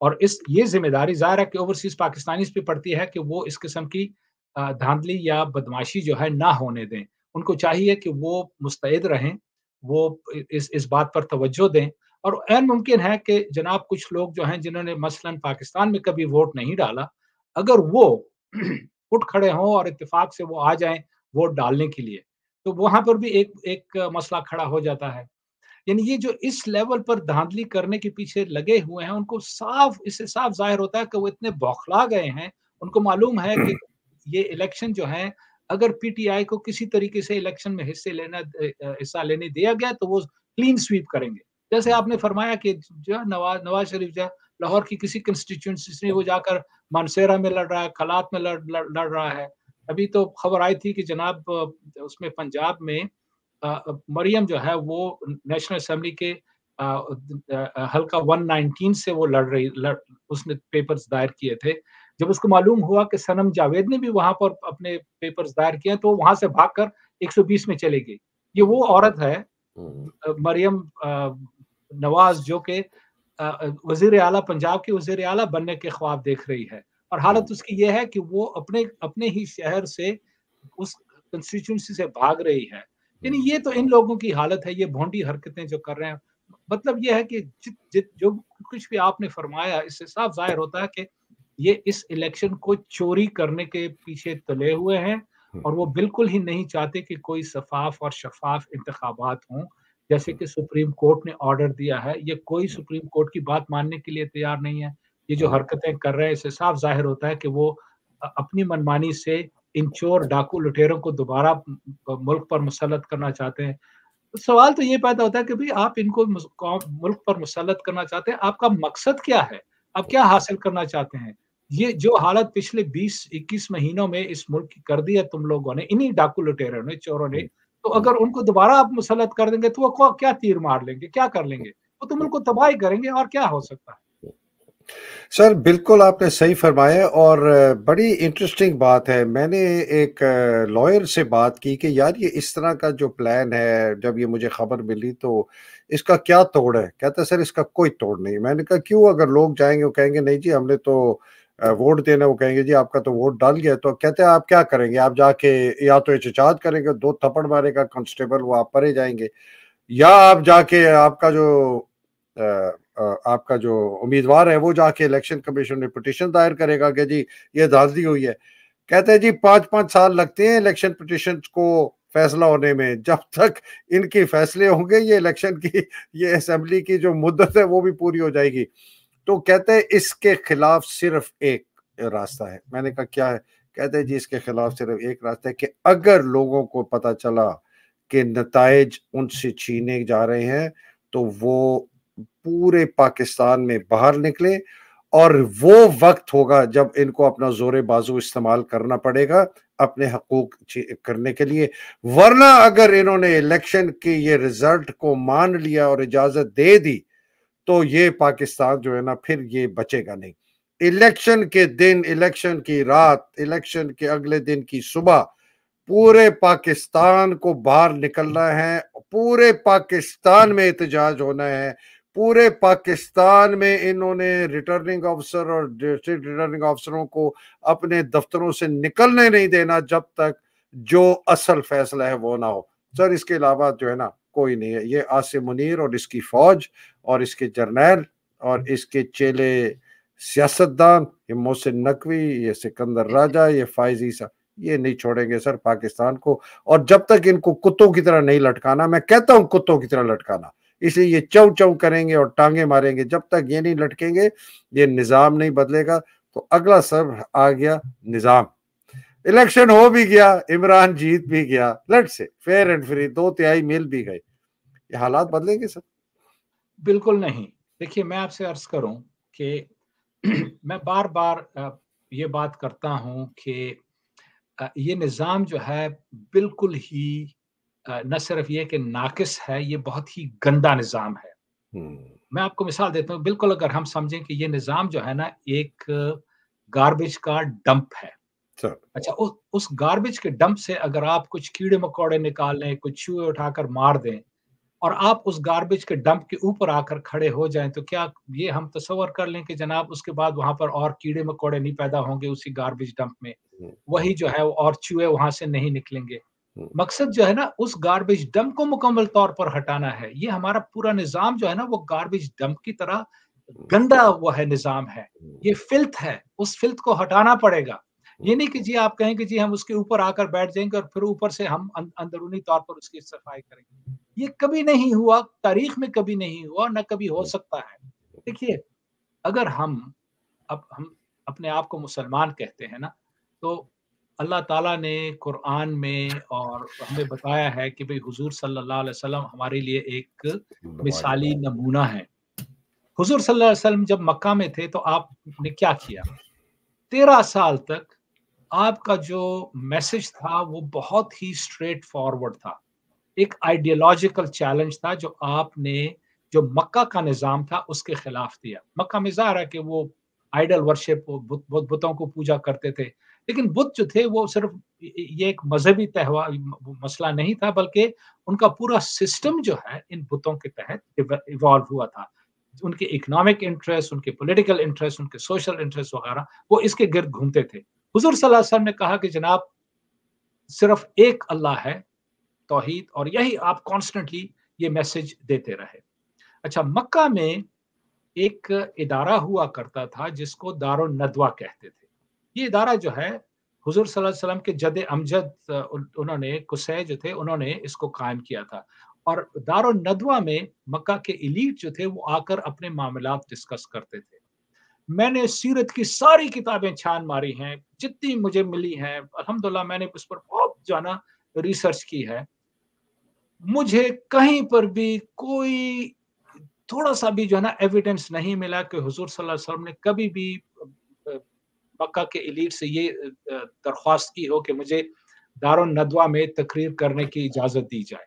اور یہ ذمہ داری ظاہر ہے کہ اوورسیز پاکستانیز پہ پڑتی ہے کہ وہ اس قسم کی دھاندلی یا بدماشی جو ہے نہ ہونے دیں. ان کو چاہیے کہ وہ مستعد رہیں, وہ اس بات پر توجہ دیں. اور عین ممکن ہے کہ جناب کچھ لوگ جو ہیں جنہوں نے مثلاً پاکستان میں کبھی ووٹ نہیں ڈالا, اگر وہ اٹھ کھڑے ہوں اور اتفاق سے وہ آ جائیں ووٹ ڈالنے کے لیے, تو وہاں پر بھی ایک مسئلہ کھڑا ہو جاتا ہے. یعنی یہ جو اس لیول پر دھاندلی کرنے کے پیچھے لگے ہوئے ہیں, ان کو اس سے صاف ظاہر ہوتا ہے کہ وہ اتنے بوکھلا گئے ہیں. ان کو معلوم ہے کہ یہ الیکشن جو ہے اگر پی ٹی آئی کو کسی طریقے سے الیکشن میں حصہ لینے دیا گیا تو وہ کلین سویپ کریں گے. جیسے آپ نے فرمایا کہ جو نواز شریف جو لاہور کی کسی کنسٹیٹوئنسی سے وہ جا کر مانسیرا میں لڑ رہا ہے, کلات میں لڑ رہا ہے. ابھی تو خبر آئی تھی کہ جناب اس میں پنجاب میں مریم جو ہے وہ نیشنل اسمبلی کے حلقہ 119 سے وہ اس نے پیپرز دائر کیے تھے. جب اس کو معلوم ہوا کہ سنم جاوید نے بھی وہاں پر اپنے پیپرز دائر کیے تو وہاں سے بھاگ کر 120 میں چلے گئی. یہ وہ عورت ہے مریم نواز جو کہ وزیر اعلیٰ پنجاب کے وزیر اعلیٰ بننے کے خواب دیکھ رہی ہے, اور حالت اس کی یہ ہے کہ وہ اپنے ہی شہر سے اس کنسٹیٹوئنسی سے بھاگ رہی ہے. یعنی یہ تو ان لوگوں کی حالت ہے, یہ بھونڈی حرکتیں جو کر رہے ہیں. मतलब ये है कि जो कुछ भी आपने फरमाया, इससे साफ ज़ाहिर होता है कि ये इस इलेक्शन को चोरी करने के पीछे तुले हुए हैं, हुँ, और वो बिल्कुल ही नहीं चाहते कि कोई शफ़ाफ़ और शफ़ाफ़ इंतख़ाबात हों। जैसे हुँ, कि सुप्रीम कोर्ट ने ऑर्डर दिया है, ये कोई हुँ, सुप्रीम कोर्ट की बात मानने के लिए तैयार नहीं है। ये जो हुँ, हरकतें कर रहे हैं, इससे साफ ज़ाहिर होता है कि वो अपनी मनमानी से इन चोर, डाकू, लुटेरों को दोबारा मुल्क पर मुसल्लत करना चाहते हैं। तो सवाल तो ये पैदा होता है कि भई आप इनको मुल्क पर मुसल्लत करना चाहते हैं, आपका मकसद क्या है? आप क्या हासिल करना चाहते हैं? ये जो हालत पिछले 20-21 महीनों में इस मुल्क की कर दी है तुम लोगों ने, इन्हीं डाकू लुटेरों ने, चोरों ने, हुँ, तो हुँ, अगर उनको दोबारा आप मुसल्लत कर देंगे तो वो क्या तीर मार लेंगे, क्या कर लेंगे? वो तो हुँ। मुल्क को तबाह ही करेंगे, और क्या हो सकता है? सर बिल्कुल आपने सही फरमाया और बड़ी इंटरेस्टिंग बात है। मैंने एक लॉयर से बात की कि यार ये इस तरह का जो प्लान है, जब ये मुझे खबर मिली तो इसका क्या तोड़ है? कहता है सर इसका कोई तोड़ नहीं। मैंने कहा क्यों? अगर लोग जाएँगे वो कहेंगे नहीं जी हमने तो वोट देना, वो कहेंगे जी आपका तो वोट डल गया। तो कहते हैं आप क्या करेंगे? आप जाके या तो एहतजाज करेंगे, 2 थप्पड़ मारेगा कांस्टेबल, वो आप परे जाएँगे, या आप जाके अ आपका जो उम्मीदवार है वो जाके इलेक्शन कमीशन में पिटीशन दायर करेगा कि जी ये धांधली हुई है। कहते हैं जी 5-5 साल लगते हैं इलेक्शन पिटीशंस को फैसला होने में। जब तक इनके फैसले होंगे ये इलेक्शन की, ये असेंबली की जो मुद्दत है वो भी पूरी हो जाएगी। तो कहते हैं इसके खिलाफ सिर्फ एक रास्ता है। मैंने कहा क्या है? कहते हैं जी इसके खिलाफ सिर्फ एक रास्ता है कि अगर लोगों को पता चला कि नताइज उनसे छीने जा रहे हैं, तो वो पूरे पाकिस्तान में बाहर निकले, और वो वक़्त होगा जब इनको अपना ज़ोर बाज़ू इस्तेमाल करना पड़ेगा अपने हकूक़ करने के लिए। वरना अगर इन्होंने इलेक्शन के ये रिज़ल्ट को मान लिया और इजाज़त दे दी, तो ये पाकिस्तान जो है ना फिर ये बचेगा नहीं। इलेक्शन के दिन, इलेक्शन की रात, इलेक्शन के अगले दिन की सुबह पूरे पाकिस्तान को बाहर निकलना है, पूरे पाकिस्तान में एहतजाज होना है, पूरे पाकिस्तान में इन्होंने रिटर्निंग ऑफिसर और डिस्ट्रिक्ट रिटर्निंग ऑफिसरों को अपने दफ्तरों से निकलने नहीं देना जब तक जो असल फैसला है वो ना हो। सर इसके अलावा जो है ना कोई नहीं है। ये आसिम मुनीर और इसकी फौज और इसके जर्नैल और इसके चेले सियासतदान, ये मोहसिन नकवी, ये सिकंदर राजा, ये फायज ईसा, ये नहीं छोड़ेंगे सर पाकिस्तान को। और जब तक इनको कुत्तों की तरह नहीं लटकाना, मैं कहता हूं कुत्तों की तरह लटकाना, इसलिए ये चौ चौ करेंगे और टांगे मारेंगे, जब तक ये नहीं लटकेंगे ये निजाम नहीं बदलेगा। तो अगला सर आ गया निजाम। इलेक्शन हो भी गया, इमरान जीत भी गया, let's say fair and free, 2/3 मिल भी गए, ये हालात बदलेंगे सर? बिल्कुल नहीं। देखिए, मैं आपसे अर्ज़ करूँ कि मैं बार-बार ये बात करता हूँ कि ये निज़ाम जो है बिल्कुल ही न सिर्फ़ ये कि नाक़िस है, ये बहुत ही गंदा निज़ाम है। हम्म, मैं आपको मिसाल देता हूँ, बिल्कुल अगर हम समझें कि ये निज़ाम जो है ना एक गार्बेज का डंप है। सर। अच्छा, उस गार्बेज के डंप से अगर आप कुछ कीड़े-मकोड़े निकाल लें, कुछ चूहे उठाकर मार दें, और आप उस गार्बेज के डंप के ऊपर आकर खड़े हो जाएँ, तो क्या ये हम तसव्वुर कर लें कि जनाब उसके बाद वहाँ पर और कीड़े-मकोड़े नहीं पैदा होंगे उसी गार्बेज डंप में? हम्म, वही जो है और चूहे वहाँ से नहीं निकलेंगे। हम्म, मकसद जो है ना उस गार्बेज डंप को मुकम्मल तौर पर हटाना है। ये हमारा पूरा निज़ाम जो है ना वो गार्बेज डंप की तरह गंदा वो है निज़ाम है। हम्म, ये फ़िल्थ है, उस फ़िल्थ को हटाना पड़ेगा। हम्म, ये नहीं कि जी आप कहें कि जी हम उसके ऊपर आकर बैठ जाएँगे और फिर ऊपर से हम अंदरूनी तौर पर उसकी सफाई करेंगे। ये कभी नहीं हुआ, तारीख में कभी नहीं हुआ, ना कभी हो हम्म, सकता है। देखिए, अगर हम अपने आप को मुसलमान कहते हैं ना, तो अल्लाह ताला ने कुरान में और हमें बताया है कि भई हुज़ूर सल्लल्लाहु अलैहि वसल्लम हमारे लिए एक नुमाइंदा। मिसाली नमूना हैं। हुज़ूर सल्लल्लाहु अलैहि वसल्लम जब मक्का में थे तो आपने क्या किया? 13 साल तक आपका जो मैसेज था वो बहुत ही स्ट्रेट फॉरवर्ड था। एक आइडियोलॉजिकल चैलेंज था जो आपने जो मक्का का निज़ाम था उसके खिलाफ दिया। मक्का में ज़ाहिर है कि वो आइडल वर्शिप, वो बुतों को पूजा करते थे। लेकिन बुत जो थे वो सिर्फ़ ये एक मज़हबी त्योहार मसला नहीं था, बल्कि उनका पूरा सिस्टम जो है इन बुतों के तहत इवॉल्व हुआ था। उनके इकोनॉमिक इंटरेस्ट, उनके पॉलिटिकल इंटरेस्ट, उनके सोशल इंटरेस्ट वगैरह वो इसके गिर्द घूमते थे। हुज़ूर सल्लल्लाहु अलैहि वसल्लम ने कहा कि जनाब सिर्फ़ एक अल्लाह है, तौहीद, और यही आप कॉन्स्टेंटली ये मैसेज देते रहे। अच्छा, मक्का में एक इदारा हुआ करता था जिसको दारुल नदवा कहते थे। ये इदारा जो है हुज़ूर सल्लल्लाहु अलैहि वसल्लम के जद अमजद उन्होंने कुसै जो थे उन्होंने इसको कायम किया था। और दारुल नदवा में मक्का के एलीट जो थे वो आकर अपने मामलात डिस्कस करते थे। मैंने सीरत की सारी किताबें छान मारी हैं, जितनी मुझे मिली हैं, अल्हम्दुलिल्लाह मैंने उस पर बहुत जो है ना रिसर्च की है। मुझे कहीं पर भी कोई थोड़ा-सा भी जो है ना एविडेंस नहीं मिला कि हुज़ूर सल्लल्लाहु अलैहि वसल्लम ने कभी भी अ, मक्का के एलीट से ये दरख्वास्त की हो कि मुझे दारुल नदवा में तकरीर करने की इजाज़त दी जाए।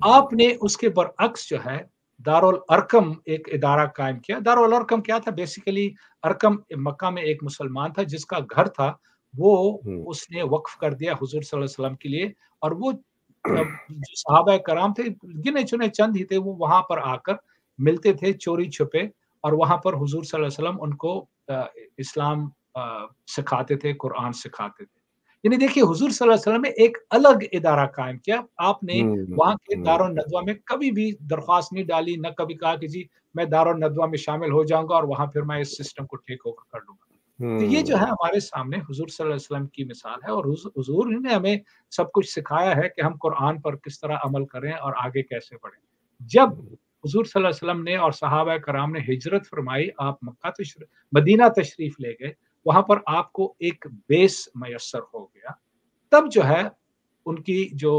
आपने उसके बरअक्स जो है दारुल अरकम एक इदारा कायम किया। दारुल अरकम क्या था? बेसिकली अरकम मक्का में एक मुसलमान था जिसका घर था, वो उसने वक़्फ़ कर दिया हुज़ूर सल्लल्लाहु अलैहि वसल्लम के लिए। और वो जो सहाबाए कराम थे, गिने-चुने चंद ही थे, वो वहाँ पर आकर मिलते थे चोरी-छुपे और वहाँ पर हुज़ूर सल्लल्लाहु अलैहि वसल्लम उनको इस्लाम सिखाते थे, कुरान सिखाते थे। यानी देखिए हुज़ूर सल्लल्लाहु अलैहि वसल्लम ने एक अलग इदारा कायम किया। आपने वहाँ के दारुल नदवा में कभी भी दरख्वास्त नहीं डाली, ना कभी कहा कि जी मैं दारुल नदवा में शामिल हो जाऊँगा और वहाँ फिर मैं इस सिस्टम को टेक ओवर कर लूँगा। तो ये जो है हमारे सामने हुज़ूर सल्लल्लाहु अलैहि वसल्लम की मिसाल है और हुज़ूर ही ने हमें सब कुछ सिखाया है कि हम कुरान पर किस तरह अमल करें और आगे कैसे बढ़ें। जब हुज़ूर सल्लल्लाहु अलैहि वसल्लम ने और सहाबाए कराम ने हिजरत फरमाई, आप मदीना तशरीफ ले गए, वहाँ पर आपको एक बेस मयस्सर हो गया। तब जो है उनकी जो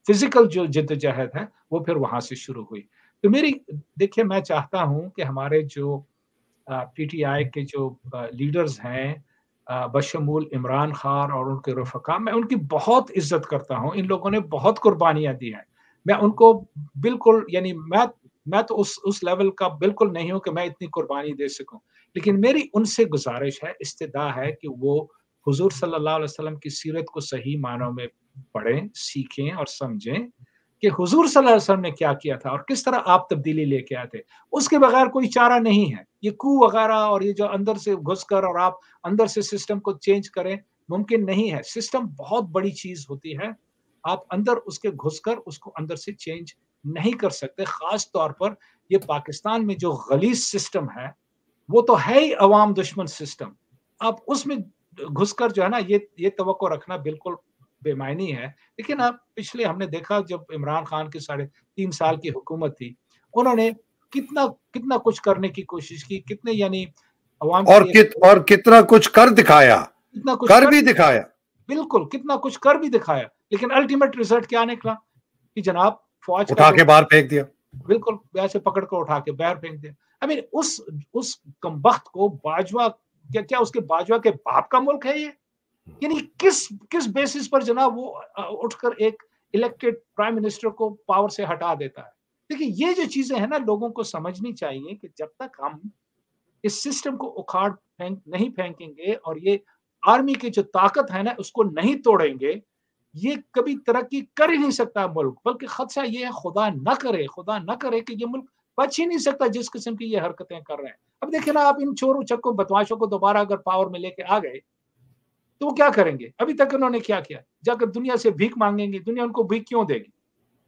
फिज़िकल जो जिद्दोजहद है, वो फिर वहाँ से शुरू हुई। तो मेरी देखिए मैं चाहता हूँ कि हमारे जो पीटीआई के जो लीडर्स हैं, बशमूल इमरान खान और उनके रफ़क़ा, मैं उनकी बहुत इज़्ज़त करता हूँ। इन लोगों ने बहुत कुर्बानियाँ दी हैं। मैं उनको बिल्कुल यानी मैं तो उस लेवल का बिल्कुल नहीं हूँ कि मैं इतनी कुर्बानी दे सकूँ। लेकिन मेरी उनसे गुज़ारिश है, इस्तिदा है कि वो हुज़ूर सल्लल्लाहु अलैहि वसल्लम की सीरत को सही मानों में पढ़ें, सीखें और समझें कि हुज़ूर सल्लल्लाहु अलैहि वसल्लम ने क्या किया था और किस तरह आप तब्दीली लेके आए थे। उसके बगैर कोई चारा नहीं है। ये कू वगैरह और ये जो अंदर से घुसकर और आप अंदर से सिस्टम को चेंज करें, मुमकिन नहीं है। सिस्टम बहुत बड़ी चीज़ होती है। आप अंदर उसके घुसकर उसको अंदर से चेंज नहीं कर सकते। ख़ास तौर पर ये पाकिस्तान में जो गलीज़ सिस्टम है, वो तो है ही अवाम दुश्मन सिस्टम। आप उसमें घुसकर जो है ना ये तवक्को रखना बिल्कुल बेमायनी है। लेकिन आप पिछले हमने देखा जब इमरान खान की साढ़े 3 साल की हुकूमत थी, उन्होंने कितना कितना कुछ करने की कोशिश की, कितने यानी अवाम के लिए और कितना कुछ कर दिखाया, कितना कुछ कर कर भी दिखाया। दिखाया। बिल्कुल, कितना कुछ कर भी दिखाया। लेकिन अल्टीमेट रिज़ल्ट क्या निकला कि जनाब फ़ौज का उठा जो के बाहर फेंक दिया। बिल्कुल, ऐसे पकड़ कर उठा के बाहर फेंक दिया। आई मीन उस कमबख्त को बाजवा क्या क्या उसके बाजवा के बाप का मुल्क है ये? यानी किस किस बेसिस पर जनाब वो उठकर एक इलेक्टेड प्राइम मिनिस्टर को पावर से हटा देता है। देखिए ये जो चीज़ें हैं ना लोगों को समझनी चाहिए कि जब तक हम इस सिस्टम को उखाड़ फेंक नहीं फेंकेंगे और ये आर्मी की जो ताकत है ना उसको नहीं तोड़ेंगे, ये कभी तरक्की कर ही नहीं सकता मुल्क। बल्कि खदशा ये है खुदा ना करे कि ये मुल्क बच ही नहीं सकता जिस किस्म की ये हरकतें कर रहे हैं। अब देखिए ना आप इन चोरों चक्कों बदमाशों को दोबारा अगर पावर में लेके आ गए, तो वो क्या करेंगे? अभी तक उन्होंने क्या किया? जाकर दुनिया से भीख माँगेंगे, दुनिया उनको भीख क्यों देगी?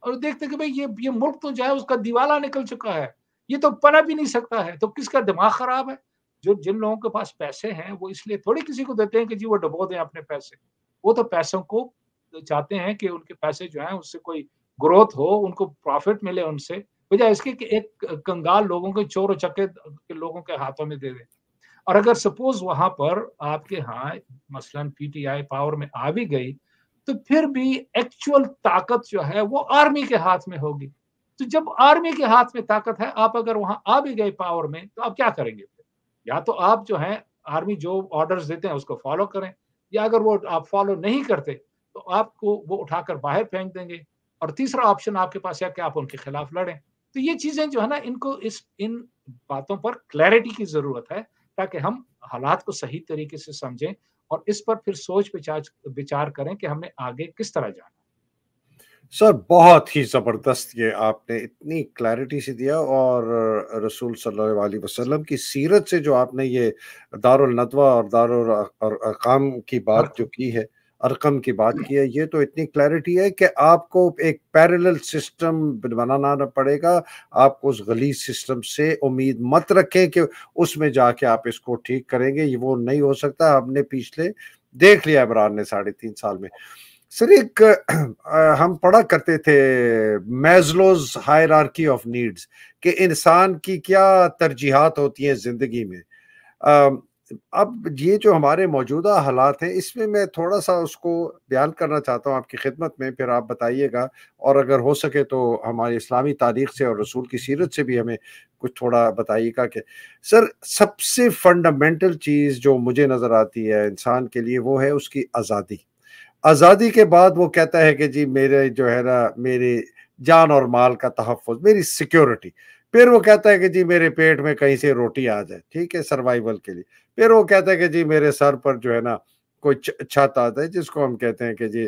और देखते हैं कि भाई ये मुल्क तो जो है उसका दिवाला निकल चुका है। ये तो पनप भी नहीं सकता है, तो किसका दिमाग खराब है? जो जिन लोगों के पास पैसे हैं, वो इसलिए थोड़ी किसी को देते हैं कि जी वो डुबो दें अपने पैसे। वो तो पैसों को चाहते हैं कि उनके पैसे जो हैं उससे कोई ग्रोथ हो, उनको प्रॉफिट मिले उनसे, बजाय इसके कि एक कंगाल लोगों के चोर उचक्के के लोगों के हाथों में दे दें। और अगर सपोज़ वहाँ पर आपके यहाँ मसलन पीटीआई पावर में आ भी गई, तो फिर भी एक्चुअल ताकत जो है वो आर्मी के हाथ में होगी। तो जब आर्मी के हाथ में ताकत है, आप अगर वहाँ आ भी गए पावर में, तो आप क्या करेंगे फिर? या तो आप जो है आर्मी जो ऑर्डर्स देते हैं उसको फॉलो करें, या अगर वो आप फॉलो नहीं करते, तो आपको वो उठाकर बाहर फेंक देंगे। और तीसरा ऑप्शन आपके पास है कि आप उनके खिलाफ लड़ें। तो ये चीज़ें जो है ना इनको इस इन बातों पर क्लैरिटी की ज़रूरत है, ताकि हम हालात को सही तरीके से समझें और इस पर फिर सोच विचार करें कि हमने आगे किस तरह जाना है। सर बहुत ही ज़बरदस्त ये आपने इतनी क्लैरिटी से दिया और रसूल सल्लल्लाहु अलैहि वसल्लम की सीरत से जो आपने ये दारुल नदवा और दारुल अरक़ाम की बात जो की है, ارقم کی بات کی ہے، یہ تو اتنی کلیئرٹی ہے کہ آپ کو ایک پیرلل سسٹم بنانا پڑے گا. آپ کو اس غلیظ سسٹم سے امید مت رکھیں کہ اس میں جا کے آپ اس کو ٹھیک کریں گے، یہ وہ نہیں ہو سکتا. ہم نے پچھلے دیکھ لیا عمران نے 3.5 سال میں. سر ایک ہم پڑھا کرتے تھے میزلوز ہائرارکی آف نیڈز کہ انسان کی کیا ترجیحات ہوتی ہیں زندگی میں. اب یہ جو ہمارے موجودہ حالات ہیں اس میں تھوڑا سا اس کو بیان کرنا چاہتا ہوں آپ کی خدمت میں، پھر آپ بتائیے گا، اور اگر ہو سکے تو ہماری اسلامی تاریخ سے اور رسول کی سیرت سے بھی ہمیں کچھ تھوڑا بتائیے گا. کہ سر سب سے فنڈامنٹل چیز جو مجھے نظر آتی ہے انسان کے لیے وہ ہے اس کی آزادی. آزادی کے بعد وہ کہتا ہے کہ جی میرے جو ہے نا میری جان اور مال کا تحفظ، میری سیکیورٹی. پھر وہ کہتا ہے کہ جی میرے پیٹ میں کہیں سے روٹی آ جائے، ٹھیک ہے، سروائیول کے لیے. پھر وہ کہتا ہے کہ جی میرے سر پر جو ہے نا کوئی چھت آتا ہے جس کو ہم کہتے ہیں کہ جی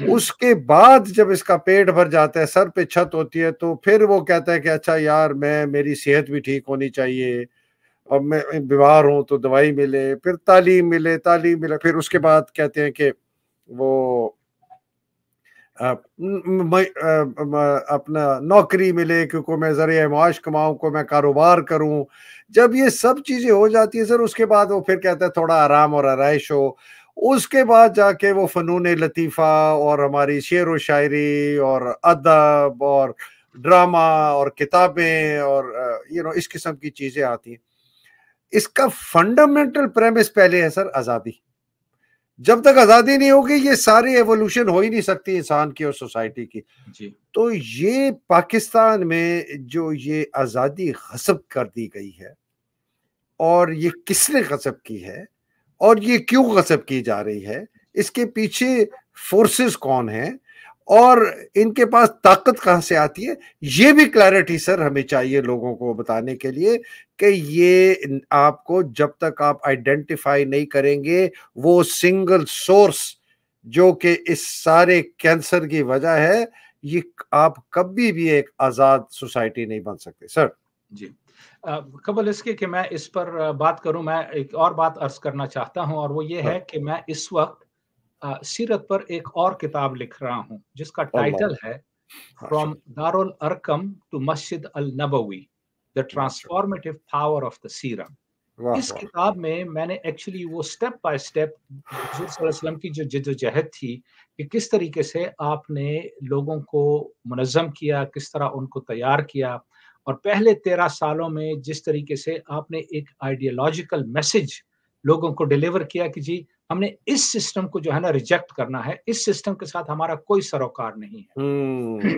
اس کے بعد جب اس کا پیٹ بھر جاتا ہے، سر پہ چھت ہوتی ہے، تو پھر وہ کہتا ہے کہ اچھا یار میری صحت بھی ٹھیک ہونی چاہیے، اور میں بیمار ہوں تو دوائی ملے، پھر تعلیم ملے. پھر اس کے بعد کہتے ہیں کہ وہ اپنا نوکری ملے، کیونکہ میں ذریعہ معاش کماؤں، کو میں کاروبار کروں. جب یہ سب چیزیں ہو جاتی ہیں سر، اس کے بعد وہ پھر کہتا ہے تھوڑا آرام اور آرائش ہو. اس کے بعد جا کے وہ فنون لطیفہ اور ہماری شعر و شاعری اور ادب اور ڈرامہ اور کتابیں اور اس قسم کی چیزیں آتی ہیں. اس کا فنڈامنٹل پریمس پہلے ہے سر آزادی. جب تک آزادی نہیں ہوگی یہ ساری ایوولوشن ہو ہی نہیں سکتی انسان کی اور سوسائٹی کی. جی. تو یہ پاکستان میں جو یہ آزادی غصب کر دی گئی ہے، اور یہ کس نے غصب کی ہے اور یہ کیوں غصب کی جا رہی ہے، اس کے پیچھے فورسز کون ہیں اور ان کے پاس طاقت کہاں سے آتی ہے، یہ بھی کلیئرٹی سر ہمیں چاہیے لوگوں کو بتانے کے لیے. کہ یہ آپ کو جب تک آپ آئیڈینٹیفائی نہیں کریں گے وہ سنگل سورس جو کہ اس سارے کینسر کی وجہ ہے، یہ آپ کبھی بھی ایک آزاد سوسائٹی نہیں بن سکتے. سر جی، قبل اس کے کہ میں اس پر بات کروں، میں ایک اور بات عرض کرنا چاہتا ہوں، اور وہ یہ ہے کہ میں اس وقت سیرت پر ایک اور کتاب لکھ رہا ہوں جس کا ٹائٹل ہے from دارالارقم to Masjid النبوی، the transformative power of the سیرہ. اس کتاب میں نے ایکچولی وہ سٹیپ بائی سٹیپ حضور صلی اللہ علیہ وسلم کی جو جدوجہد تھی کہ کس طریقے سے آپ نے لوگوں کو منظم کیا، کس طرح ان کو تیار کیا، اور پہلے 13 سالوں میں جس طریقے سے آپ نے ایک آئیڈیالوجیکل میسج لوگوں کو ڈیلیور کیا کہ جی ہم نے اس سسٹم کو جو ہے نا ریجیکٹ کرنا ہے، اس سسٹم کے ساتھ ہمارا کوئی سروکار نہیں ہے.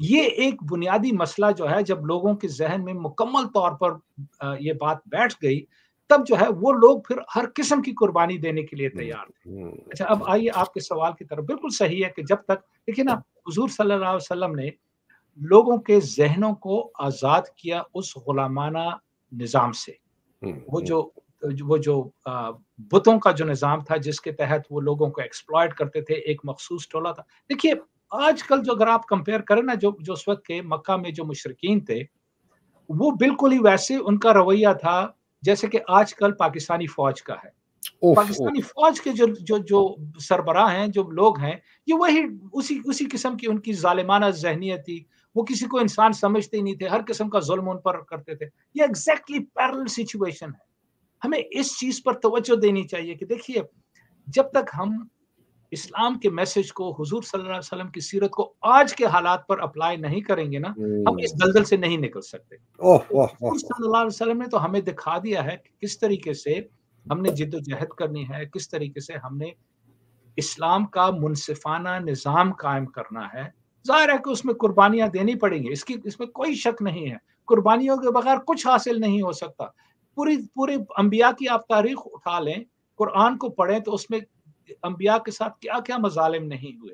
یہ ایک بنیادی مسئلہ جو ہے جب لوگوں کے ذہن میں مکمل طور پر یہ بات بیٹھ گئی، تب جو ہے وہ لوگ پھر ہر قسم کی قربانی دینے کے لیے تیار تھے. اچھا، اب آئیے آپ کے سوال کی طرف. بالکل صحیح ہے کہ جب تک دیکھیے نا حضور صلی اللہ علیہ وسلم نے لوگوں کے ذہنوں کو آزاد کیا اس غلامانہ نظام سے، وہ جو بتوں کا جو نظام تھا جس کے تحت وہ لوگوں کو ایکسپلائٹ کرتے تھے، ایک مخصوص ٹولہ تھا. دیکھیے آج کل جو اگر آپ کمپیئر کریں نا جو اس وقت کے مکہ میں جو مشرکین تھے، وہ بالکل ہی ویسے ان کا رویہ تھا جیسے کہ آج کل پاکستانی فوج کا ہے. پاکستانی فوج کے جو سربراہ ہیں، جو لوگ ہیں، یہ وہی اسی قسم کی ان کی ظالمانہ ذہنیت تھی. وہ کسی کو انسان سمجھتے ہی نہیں تھے، ہر قسم کا ظلم ان پر کرتے تھے. یہ ایگزیکٹلی پیرلل سچویشن ہے. ہمیں اس چیز پر توجہ دینی چاہیے کہ دیکھیے جب تک ہم اسلام کے میسج کو، حضور صلی اللہ علیہ وسلم کی سیرت کو آج کے حالات پر اپلائی نہیں کریں گے نا، ہم اس دلدل سے نہیں نکل سکتے. حضور صلی اللہ علیہ وسلم نے تو ہمیں دکھا دیا ہے کہ کس طریقے سے ہم نے جد و جہد کرنی ہے، کس طریقے سے ہم نے اسلام کا منصفانہ نظام قائم کرنا ہے. ظاہر ہے کہ اس میں قربانیاں دینی پڑیں گی، اس میں کوئی شک نہیں ہے. قربانیوں کے بغیر کچھ حاصل نہیں ہو سکتا. پورے انبیاء کی آپ تاریخ اٹھا لیں، قرآن کو پڑھیں تو اس میں انبیاء کے ساتھ کیا کیا مظالم نہیں ہوئے.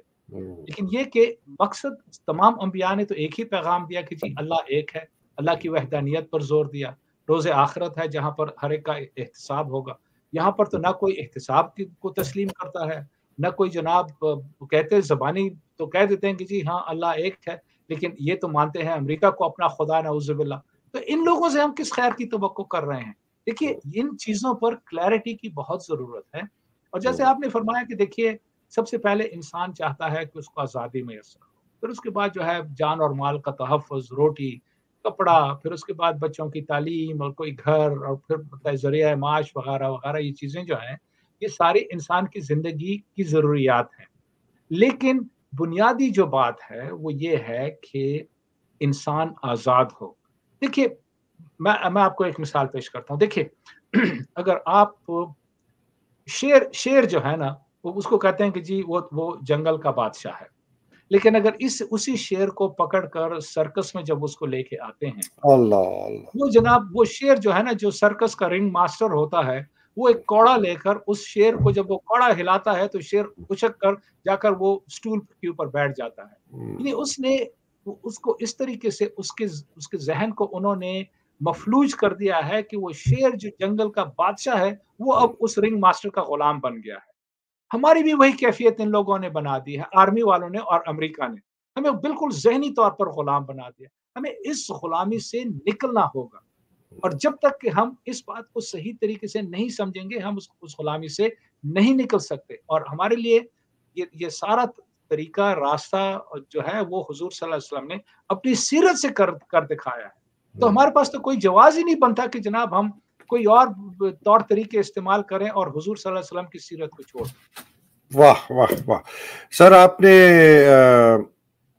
لیکن یہ کہ مقصد تمام انبیاء نے تو ایک ہی پیغام دیا کہ جی اللہ ایک ہے، اللہ کی وحدانیت پر زور دیا. روز آخرت ہے جہاں پر ہر ایک کا احتساب ہوگا. یہاں پر تو نہ کوئی احتساب کو تسلیم کرتا ہے، نہ کوئی جناب کہتے زبانی تو کہہ دیتے ہیں کہ جی ہاں اللہ ایک ہے، لیکن یہ تو مانتے ہیں امریکہ کو اپنا خدا، نعوذ باللہ. تو ان لوگوں سے ہم کس خیر کی توقع کر رہے ہیں؟ دیکھیے ان چیزوں پر کلیئرٹی کی بہت ضرورت ہے. اور جیسے آپ نے فرمایا کہ دیکھیے سب سے پہلے انسان چاہتا ہے کہ اس کو آزادی میسر ہو، پھر اس کے بعد جو ہے جان اور مال کا تحفظ، روٹی کپڑا، پھر اس کے بعد بچوں کی تعلیم اور کوئی گھر، اور پھر ذریعہ معاش وغیرہ وغیرہ، یہ چیزیں جو ہیں یہ ساری انسان کی زندگی کی ضروریات ہیں۔ لیکن بنیادی جو بات ہے وہ یہ ہے کہ انسان آزاد ہو۔ دیکھیے میں آپ کو ایک مثال پیش کرتا ہوں۔ دیکھیے اگر آپ شیر جو ہے نا، وہ اس کو کہتے ہیں کہ جی وہ جنگل کا بادشاہ ہے، لیکن اگر اسی شیر کو پکڑ کر سرکس میں جب اس کو لے کے آتے ہیں، اللہ اللہ، وہ جناب وہ شیر جو ہے نا، جو سرکس کا رنگ ماسٹر ہوتا ہے، وہ ایک کوڑا لے کر اس شیر کو جب وہ کوڑا ہلاتا ہے تو شیر اچک کر جا کر وہ سٹول کے اوپر بیٹھ جاتا ہے۔ یعنی اس نے اس کو اس طریقے سے اس کے ذہن کو انہوں نے مفلوج کر دیا ہے کہ وہ شیر جو جنگل کا بادشاہ ہے وہ اب اس رنگ ماسٹر کا غلام بن گیا ہے۔ ہماری بھی وہی کیفیت ان لوگوں نے بنا دی ہے، آرمی والوں نے اور امریکہ نے ہمیں بالکل ذہنی طور پر غلام بنا دیا۔ ہمیں اس غلامی سے نکلنا ہوگا، اور جب تک کہ ہم اس بات کو صحیح طریقے سے نہیں سمجھیں گے ہم اس غلامی سے نہیں نکل سکتے۔ اور ہمارے لیے یہ سارا طریقہ راستہ جو ہے وہ حضور صلی اللہ علیہ وسلم نے اپنی سیرت سے کر دکھایا ہے۔ تو ہمارے پاس تو کوئی جواز ہی نہیں بنتا کہ جناب ہم کوئی اور طور طریقے استعمال کریں اور حضور صلی اللہ علیہ وسلم کی سیرت کو چھوڑ دیں۔ واہ واہ واہ سر، آپ نے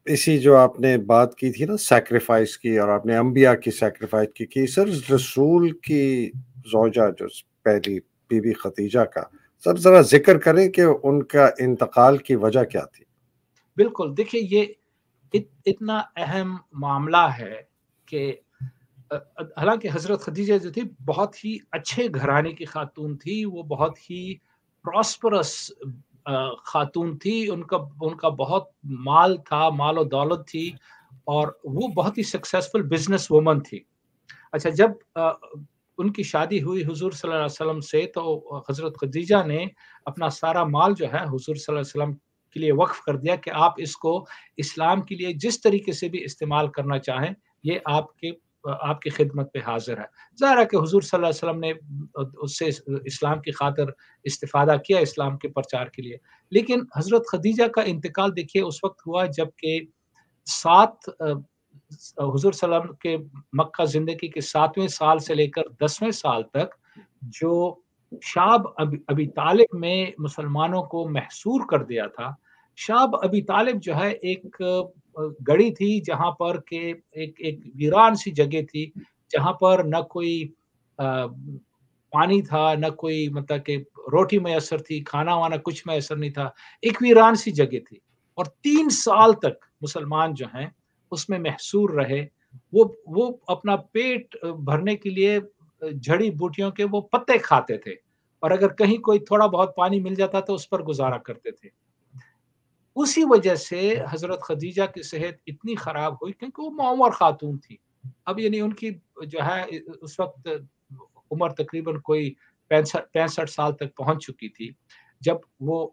اسی جو آپ نے بات کی تھی نا سیکریفائس کی، اور آپ نے انبیاء کی سیکریفائس کی سر، رسول کی زوجہ جو پہلی بی بی خدیجہ کا سر ذرا ذکر کریں کہ ان کا انتقال کی وجہ کیا تھی؟ بالکل، دیکھیے یہ اتنا اہم معاملہ ہے کہ حالانکہ حضرت خدیجہ جو تھی بہت ہی اچھے گھرانے کی خاتون تھی، وہ بہت ہی پراسپرس خاتون تھی، ان کا بہت مال تھا، مال و دولت تھی، اور وہ بہت ہی سکسیسفل بزنس وومن تھی۔ اچھا، جب ان کی شادی ہوئی حضور صلی اللہ علیہ وسلم سے تو حضرت خدیجہ نے اپنا سارا مال جو ہے حضور صلی اللہ علیہ وسلم کے لیے وقف کر دیا کہ آپ اس کو اسلام کے لیے جس طریقے سے بھی استعمال کرنا چاہیں، یہ آپ کی خدمت پہ حاضر ہے۔ ظاہر ہے کہ حضور صلی اللہ علیہ وسلم نے اس سے اسلام کی خاطر استفادہ کیا، اسلام کے پرچار کے لیے۔ لیکن حضرت خدیجہ کا انتقال دیکھیے اس وقت ہوا جب کہ حضور صلی اللہ علیہ وسلم کے مکہ زندگی کے 7ویں سال سے لے کر 10ویں سال تک جو شعب ابی طالب میں مسلمانوں کو محصور کر دیا تھا۔ شعب ابی طالب جو ہے ایک گڑی تھی جہاں پر کہ ایک ویران سی جگہ تھی، جہاں پر نہ کوئی پانی تھا، نہ کوئی مطلب کہ روٹی میسر تھی، کھانا وانا کچھ میسر نہیں تھا، ایک ویران سی جگہ تھی۔ اور 3 سال تک مسلمان جو ہیں اس میں محصور رہے۔ وہ اپنا پیٹ بھرنے کے لیے جڑی بوٹیوں کے وہ پتے کھاتے تھے، اور اگر کہیں کوئی تھوڑا بہت پانی مل جاتا تو اس پر گزارا کرتے تھے۔ اسی وجہ سے حضرت خدیجہ کی صحت اتنی خراب ہوئی کیونکہ وہ معمر خاتون تھی۔ اب یعنی ان کی جو ہے اس وقت عمر تقریباً کوئی 65 سال تک پہنچ چکی تھی، جب وہ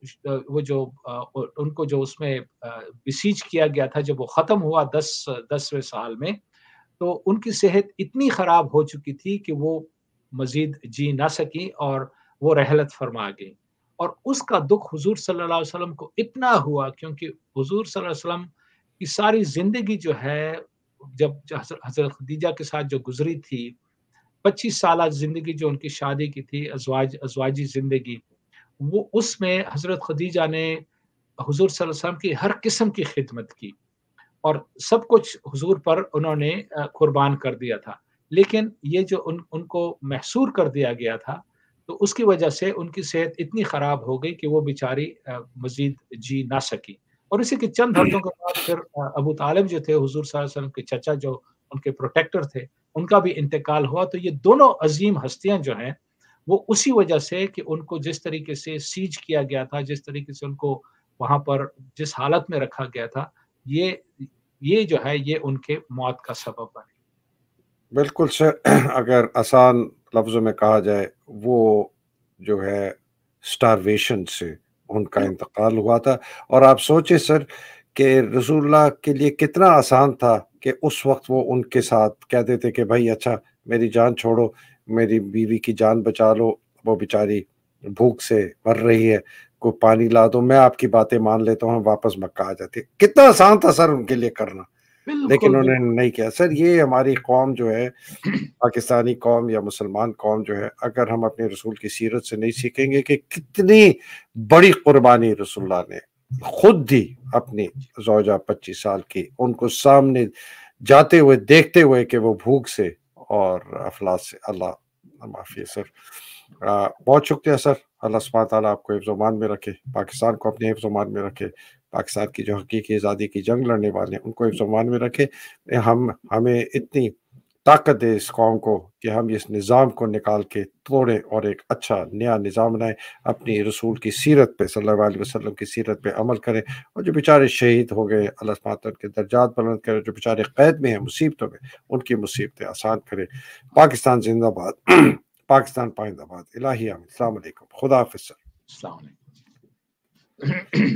جو ان کو جو اس میں بسیج کیا گیا تھا، جب وہ ختم ہوا 10ویں سال میں، تو ان کی صحت اتنی خراب ہو چکی تھی کہ وہ مزید جی نہ سکی اور وہ رحلت فرما گئی۔ اور اس کا دکھ حضور صلی اللہ علیہ وسلم کو اتنا ہوا کیونکہ حضور صلی اللہ علیہ وسلم کی ساری زندگی جو ہے، جب حضرت خدیجہ کے ساتھ جو گزری تھی، 25 سالہ زندگی جو ان کی شادی کی تھی، ازواجی زندگی، وہ اس میں حضرت خدیجہ نے حضور صلی اللہ علیہ وسلم کی ہر قسم کی خدمت کی، اور سب کچھ حضور پر انہوں نے قربان کر دیا تھا۔ لیکن یہ جو ان کو محصور کر دیا گیا تھا، تو اس کی وجہ سے ان کی صحت اتنی خراب ہو گئی کہ وہ بیچاری مزید جی نہ سکی۔ اور اسی کے چند ہفتوں کے بعد پھر ابو طالب جو تھے حضور صلی اللہ علیہ وسلم کے چچا، جو ان کے پروٹیکٹر تھے، ان کا بھی انتقال ہوا۔ تو یہ دونوں عظیم ہستیاں جو ہیں وہ اسی وجہ سے کہ ان کو جس طریقے سے سیج کیا گیا تھا، جس طریقے سے ان کو وہاں پر جس حالت میں رکھا گیا تھا، یہ جو ہے یہ ان کے موت کا سبب بنے۔ بالکل سر، اگر آسان لفظوں میں کہا جائے، وہ جو ہے سٹارویشن سے ان کا انتقال ہوا تھا۔ اور آپ سوچیں سر کہ رسول اللہ کے لیے کتنا آسان تھا کہ اس وقت وہ ان کے ساتھ کہتے تھے کہ بھائی اچھا میری جان چھوڑو، میری بیوی کی جان بچا لو، وہ بیچاری بھوک سے مر رہی ہے، کوئی پانی لا دو، میں آپ کی باتیں مان لیتا ہوں، ہم واپس مکہ آ جاتے. کتنا آسان تھا سر ان کے لیے کرنا، لیکن بالکل، انہوں بالکل. نے نہیں کیا. سر یہ ہماری قوم جو ہے، پاکستانی قوم یا مسلمان قوم جو ہے، اگر ہم اپنے رسول کی سیرت سے نہیں سیکھیں گے کہ کتنی بڑی قربانی رسول اللہ نے خود دی اپنی زوجہ 25 سال کی، ان کو سامنے جاتے ہوئے دیکھتے ہوئے کہ وہ بھوک سے اور افلاس سے. اللہ معافی سر. بہت شکریہ سر. اللہ سبحانہ تعالیٰ آپ کو حفظ و امان میں رکھے، پاکستان کو اپنے حفظ و امان میں رکھے، پاکستان کی جو حقیقی آزادی کی جنگ لڑنے والے ہیں ان کو حفظ و امان میں رکھے. ہمیں اتنی طاقت دے اس قوم کو کہ ہم اس نظام کو نکال کے توڑیں اور ایک اچھا نیا نظام بنائیں، اپنی رسول کی سیرت پہ، صلی اللہ علیہ وسلم کی سیرت پہ عمل کریں. اور جو بیچارے شہید ہو گئے، اللہ سبحانہ تعالیٰ کے درجات بلند کرے. جو بیچارے قید میں ہیں مصیبتوں میں، ان کی مصیبتیں آسان کرے. پاکستان زندہ باد. پاکستان پائندہ باد. الہی آمین. السلام علیکم. خدا حافظ سر. السلام علیکم.